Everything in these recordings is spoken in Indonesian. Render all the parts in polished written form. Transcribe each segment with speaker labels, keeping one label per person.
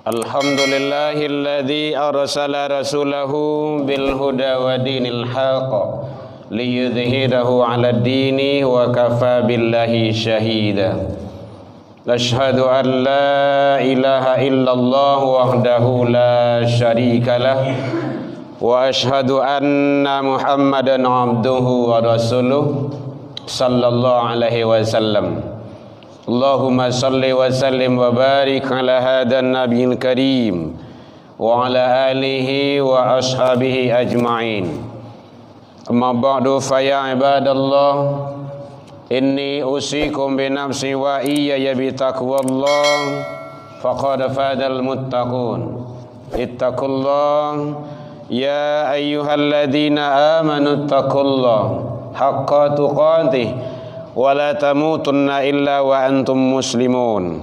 Speaker 1: Alhamdulillahilladzi arsala rasulahu bil huda wa dinil haqq liyudhhirahu 'alad dini wa kafa billahi shahida. Asyhadu an la ilaha illallah wahdahu la syarikalah wa asyhadu anna Muhammadan 'abduhu wa rasuluh sallallahu alaihi wasallam. Allahumma salli wa sallim wa barik ala hadan nabiyil karim wa ala alihi wa ashabihi ajma'in. Amma ba'du fa ya ibadallah, inni usikum bi nafsi wa iyaya bi taqwallah faqad fadal muttaqun. Ittaqullah ya ayyuhalladzina amanu ittaqullah haqqa tuqatih wa la tamutunna illa wa antum muslimun.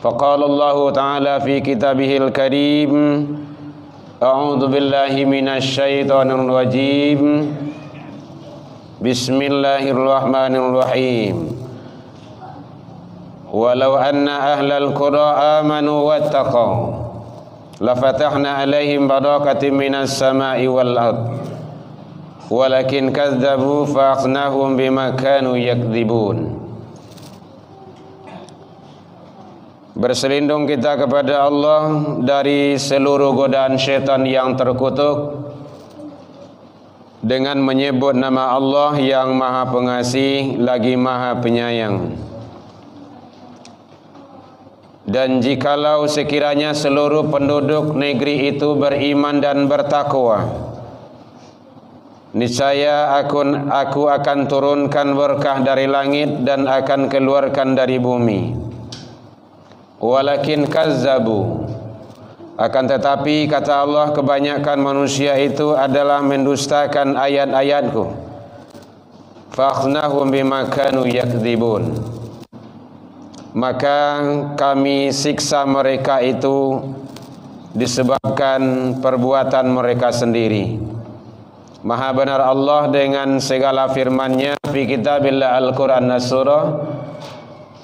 Speaker 1: Faqala Allah Ta'ala fi kitabihil karim, a'udzu billahi minasy syaithanir rajim. Bismillahirrahmanirrahim. Walau anna ahlal qura amanu wattaqaw lafatahna 'alaihim barakatin minas sama'i wal ardh walakin kadzabu fa'aqnahum bima kanu yakdzibun. Berselindung kita kepada Allah dari seluruh godaan syaitan yang terkutuk dengan menyebut nama Allah yang Maha Pengasih lagi Maha Penyayang. Dan jikalau sekiranya seluruh penduduk negeri itu beriman dan bertakwa, niscaya aku akan turunkan berkah dari langit dan akan keluarkan dari bumi. Walakin kazzabu, akan tetapi kata Allah, kebanyakan manusia itu adalah mendustakan ayat-ayatku. Fakhnahum bima kanu yakdzibun, maka kami siksa mereka itu disebabkan perbuatan mereka sendiri. Maha benar Allah dengan segala firman-Nya fi kitabillah Al-Qur'an surah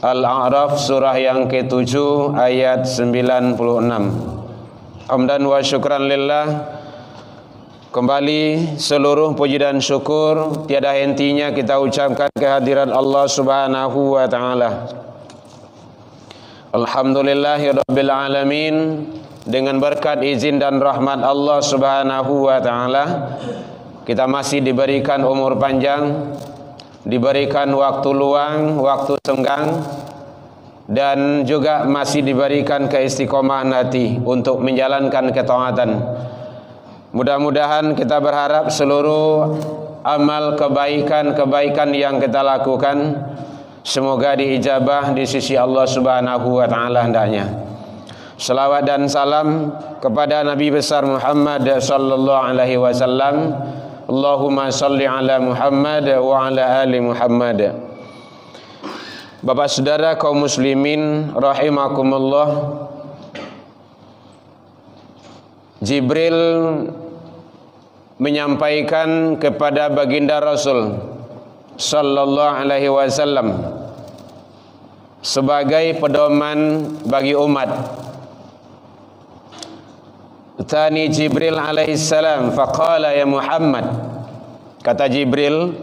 Speaker 1: Al-A'raf surah yang ke-7 ayat 96. Hamdan wa syukran lillah. Kembali seluruh puji dan syukur tiada hentinya kita ucapkan kehadiran Allah Subhanahu wa taala. Alhamdulillahirabbil alamin. Dengan berkat izin dan rahmat Allah Subhanahu wa taala, kita masih diberikan umur panjang, diberikan waktu luang, waktu senggang, dan juga masih diberikan keistiqomahan hati untuk menjalankan ketaatan. Mudah-mudahan kita berharap seluruh amal kebaikan yang kita lakukan semoga diijabah di sisi Allah Subhanahu wa taala hendaknya. Salawat dan salam kepada Nabi besar Muhammad sallallahu alaihi wasallam. Allahumma salli ala Muhammad wa ala ali Muhammad. Bapak saudara kaum muslimin rahimakumullah, Jibril menyampaikan kepada baginda Rasul sallallahu alaihi wasallam sebagai pedoman bagi umat. Tani Jibril alaihissalam faqala ya Muhammad, kata Jibril,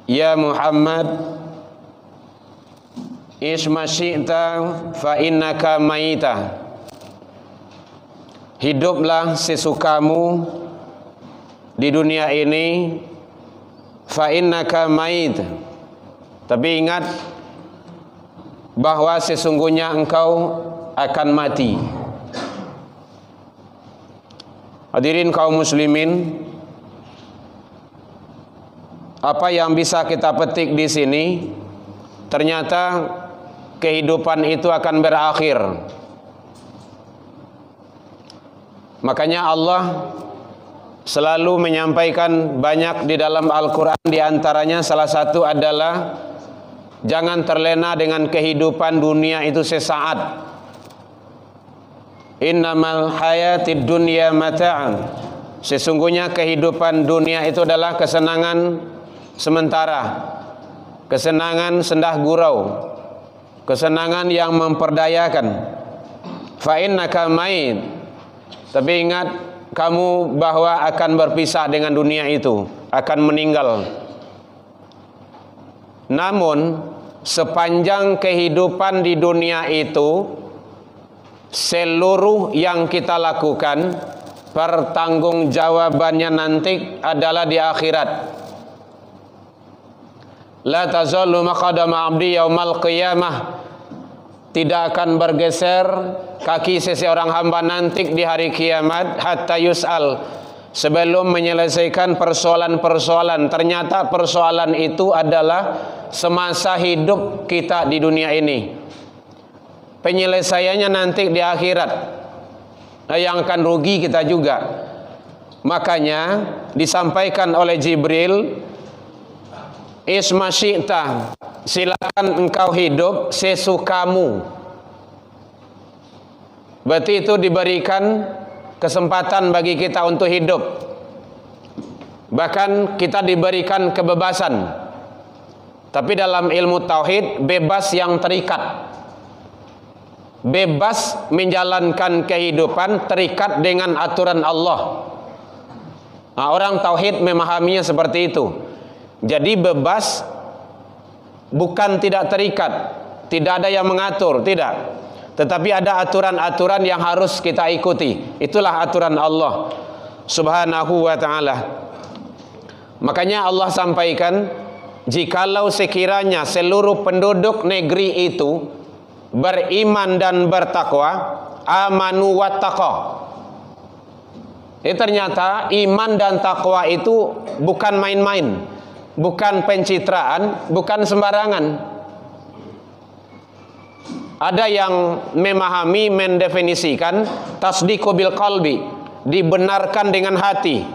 Speaker 1: ya Muhammad, isma syi'ta fa innaka mayita, hiduplah sesukamu di dunia ini, fa innaka mayit, tapi ingat bahwa sesungguhnya engkau akan mati. Hadirin kaum muslimin, apa yang bisa kita petik di sini, ternyata kehidupan itu akan berakhir. Makanya Allah selalu menyampaikan banyak di dalam Al-Quran, di antaranya salah satu adalah jangan terlena dengan kehidupan dunia itu sesaat. Innamal hayatid dunya mata'an, sesungguhnya kehidupan dunia itu adalah kesenangan sementara, kesenangan sendah gurau, kesenangan yang memperdayakan. fa innaka mait. Tapi ingat kamu bahwa akan berpisah dengan dunia itu, akan meninggal. Namun sepanjang kehidupan di dunia itu, seluruh yang kita lakukan pertanggungjawabannya nanti adalah di akhirat. La tazallu maqadama 'abdi yaumal qiyamah. Tidak akan bergeser kaki seseorang hamba nanti di hari kiamat hatta yus'al, sebelum menyelesaikan persoalan-persoalan. Ternyata persoalan itu adalah semasa hidup kita di dunia ini. Penyelesaiannya nanti di akhirat. Yang akan rugi kita juga. Makanya disampaikan oleh Jibril, isma syi'ta, silakan engkau hidup sesukamu. Berarti itu diberikan kesempatan bagi kita untuk hidup. Bahkan kita diberikan kebebasan. Tapi dalam ilmu tauhid, bebas yang terikat. Bebas menjalankan kehidupan terikat dengan aturan Allah. Nah, orang tauhid memahaminya seperti itu. Jadi bebas bukan tidak terikat, tidak ada yang mengatur, tidak. Tetapi ada aturan-aturan yang harus kita ikuti. Itulah aturan Allah Subhanahu wa ta'ala. Makanya Allah sampaikan, jikalau sekiranya seluruh penduduk negeri itu beriman dan bertakwa, amanu wattaqah. Ternyata iman dan takwa itu bukan main-main, bukan pencitraan, bukan sembarangan. Ada yang memahami, mendefinisikan tasdiqu bil qalbi, dibenarkan dengan hati,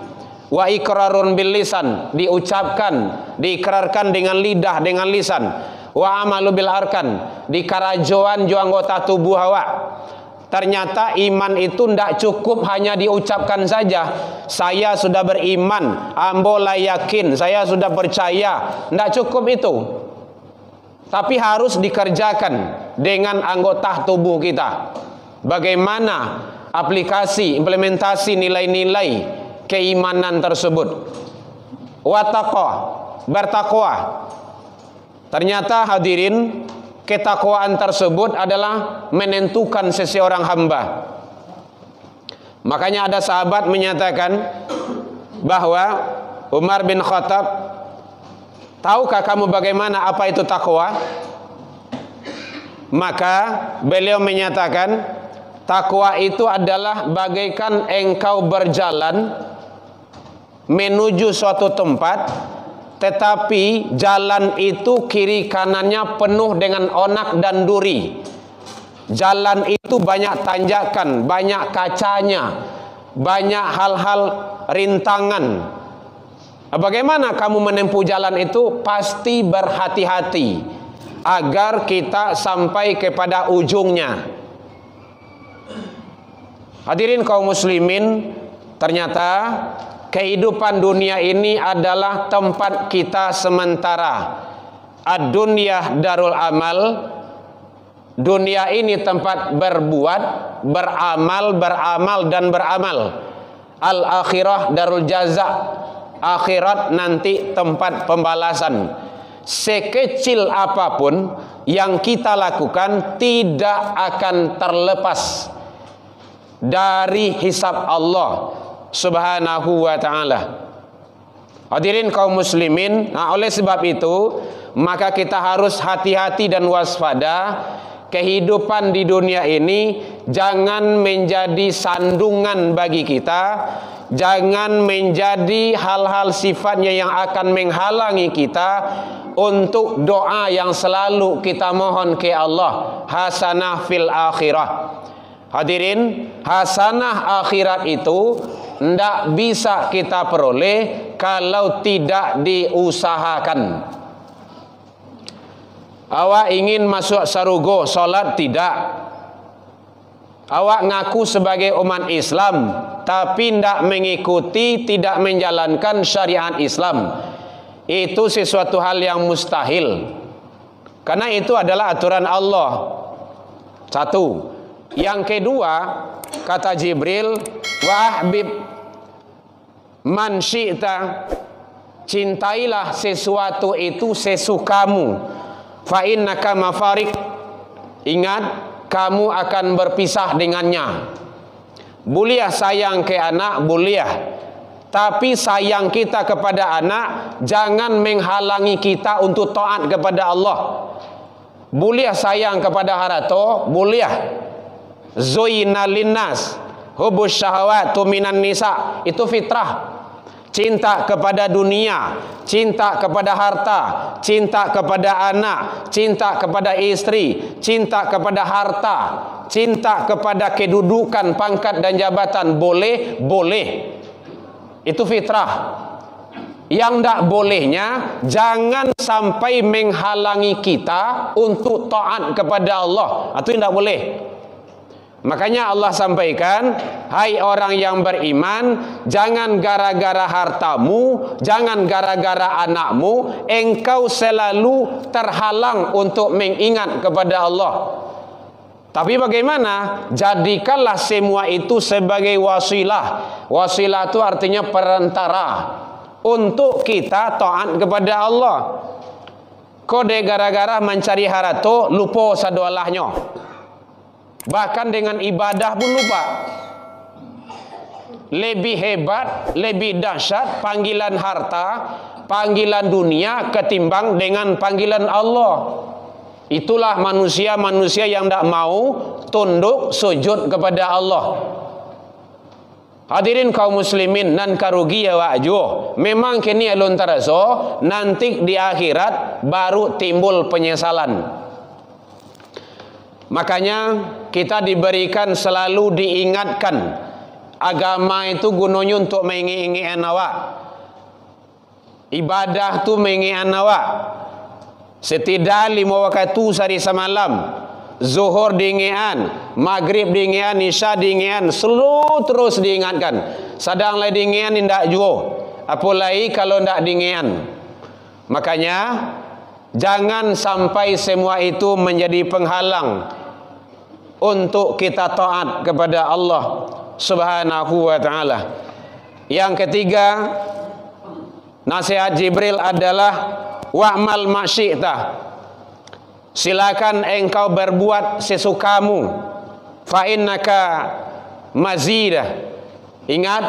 Speaker 1: wa iqrarun bil lisan, diucapkan, diikrarkan dengan lidah, dengan lisan, wa amalu bil arkan, dikarajoan jo anggota tubuh awak. Ternyata iman itu tidak cukup hanya diucapkan saja. Saya sudah beriman, ambo yakin, saya sudah percaya. Tidak cukup itu. Tapi harus dikerjakan dengan anggota tubuh kita. Bagaimana aplikasi, implementasi nilai-nilai keimanan tersebut. Wattaqah, bertakwa. Ternyata hadirin, ketakwaan tersebut adalah menentukan seseorang hamba. Makanya ada sahabat menyatakan bahwa Umar bin Khattab, tahukah kamu bagaimana apa itu takwa? Maka beliau menyatakan, takwa itu adalah bagaikan engkau berjalan menuju suatu tempat, tetapi jalan itu kiri kanannya penuh dengan onak dan duri. Jalan itu banyak tanjakan, banyak kacanya, banyak hal-hal rintangan. Bagaimana kamu menempuh jalan itu? Pasti berhati-hati agar kita sampai kepada ujungnya. Hadirin kaum muslimin, ternyata kehidupan dunia ini adalah tempat kita sementara. Ad-dunya darul amal. Dunia ini tempat berbuat, beramal dan beramal. Al-akhirah darul jaza. Akhirat nanti tempat pembalasan. Sekecil apapun yang kita lakukan tidak akan terlepas dari hisab Allah Subhanahu wa ta'ala. Hadirin kaum muslimin, oleh sebab itu maka kita harus hati-hati dan waspada. Kehidupan di dunia ini jangan menjadi sandungan bagi kita, jangan menjadi hal-hal sifatnya yang akan menghalangi kita untuk doa yang selalu kita mohon ke Allah, hasanah fil akhirah. Hadirin, hasanah akhirat itu tidak bisa kita peroleh kalau tidak diusahakan. Awak ingin masuk sarugo, solat tidak. Awak ngaku sebagai umat Islam, tapi tidak mengikuti, tidak menjalankan syariat Islam. Itu sesuatu hal yang mustahil. Karena itu adalah aturan Allah. Satu. Yang kedua, kata Jibril, wa ahbib man syi'ta, cintailah sesuatu itu sesukamu, fa innaka mafarik, ingat kamu akan berpisah dengannya. Boleh sayang ke anak, boleh, tapi sayang kita kepada anak jangan menghalangi kita untuk taat kepada Allah. Boleh sayang kepada harta, boleh. Zuyina linnas hubus syahawatu minan nisa, itu fitrah. Cinta kepada dunia, cinta kepada harta, cinta kepada anak, cinta kepada istri, cinta kepada harta, cinta kepada kedudukan, pangkat dan jabatan, boleh, boleh. Itu fitrah. Yang tak bolehnya, jangan sampai menghalangi kita untuk taat kepada Allah. Itu yang tak boleh. Makanya Allah sampaikan, hai orang yang beriman, jangan gara-gara hartamu, jangan gara-gara anakmu, engkau selalu terhalang untuk mengingat kepada Allah. Tapi bagaimana? Jadikanlah semua itu sebagai wasilah. Wasilah itu artinya perantara untuk kita taat kepada Allah. Kode gara-gara mencari harta lupa sadolahnya. Bahkan dengan ibadah pun lupa. Lebih hebat, lebih dahsyat panggilan harta, panggilan dunia ketimbang dengan panggilan Allah. Itulah manusia-manusia yang tak mau tunduk sujud kepada Allah. Hadirin kaum muslimin nan karugi ya wa'ju. Memang kini alun taraso, nanti di akhirat baru timbul penyesalan. Makanya kita diberikan selalu diingatkan, agama itu gunanya untuk mengingat awak. Ibadah tu mengingat awak. Setidak 5 waktu sehari semalam. Zuhur diingatkan, maghrib diingatkan, isya diingatkan, selalu terus diingatkan. Sadang lai diingatkan tidak jauh. Apalagi kalau tidak diingatkan. Makanya jangan sampai semua itu menjadi penghalang untuk kita taat kepada Allah Subhanahu wa ta'ala. Yang ketiga, nasihat Jibril adalah wa'mal masyita, silakan engkau berbuat sesukamu, fa innaka mazidah. Ingat,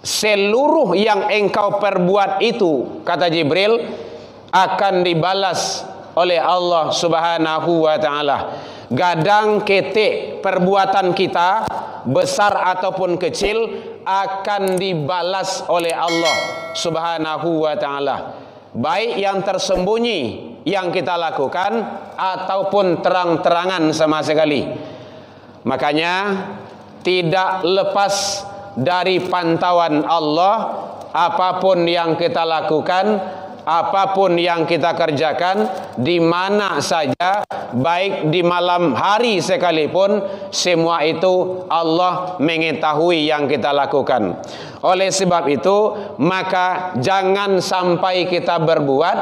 Speaker 1: seluruh yang engkau perbuat itu, kata Jibril, akan dibalas oleh Allah Subhanahu wa ta'ala. Gadang ketik perbuatan kita, besar ataupun kecil, akan dibalas oleh Allah Subhanahu wa ta'ala. Baik yang tersembunyi yang kita lakukan ataupun terang-terangan sama sekali. Makanya tidak lepas dari pantauan Allah apapun yang kita lakukan, apapun yang kita kerjakan, di mana saja, baik di malam hari sekalipun, semua itu Allah mengetahui yang kita lakukan. Oleh sebab itu, maka jangan sampai kita berbuat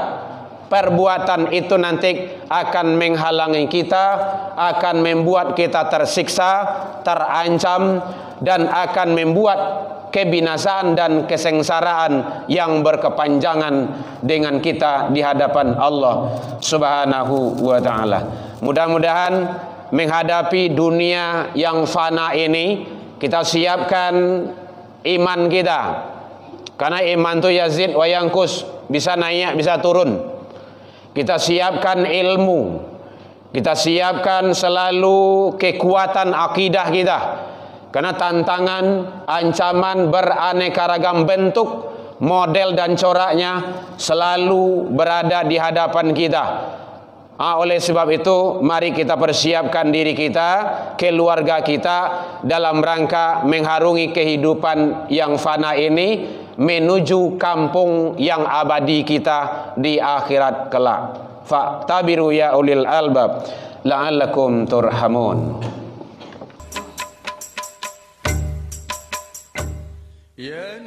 Speaker 1: perbuatan itu nanti akan menghalangi kita, akan membuat kita tersiksa, terancam, dan akan membuat kebinasaan dan kesengsaraan yang berkepanjangan dengan kita di hadapan Allah Subhanahu wa ta'ala. Mudah-mudahan menghadapi dunia yang fana ini, kita siapkan iman kita. Karena iman itu yazid wa yankus, bisa naik, bisa turun. Kita siapkan ilmu, kita siapkan selalu kekuatan akidah kita. Karena tantangan, ancaman beraneka ragam bentuk, model dan coraknya selalu berada di hadapan kita. Oleh sebab itu, mari kita persiapkan diri kita, keluarga kita, dalam rangka mengharungi kehidupan yang fana ini, menuju kampung yang abadi kita di akhirat kelak. Fa'tabiru ya ulil albab la'allakum turhamun. Ya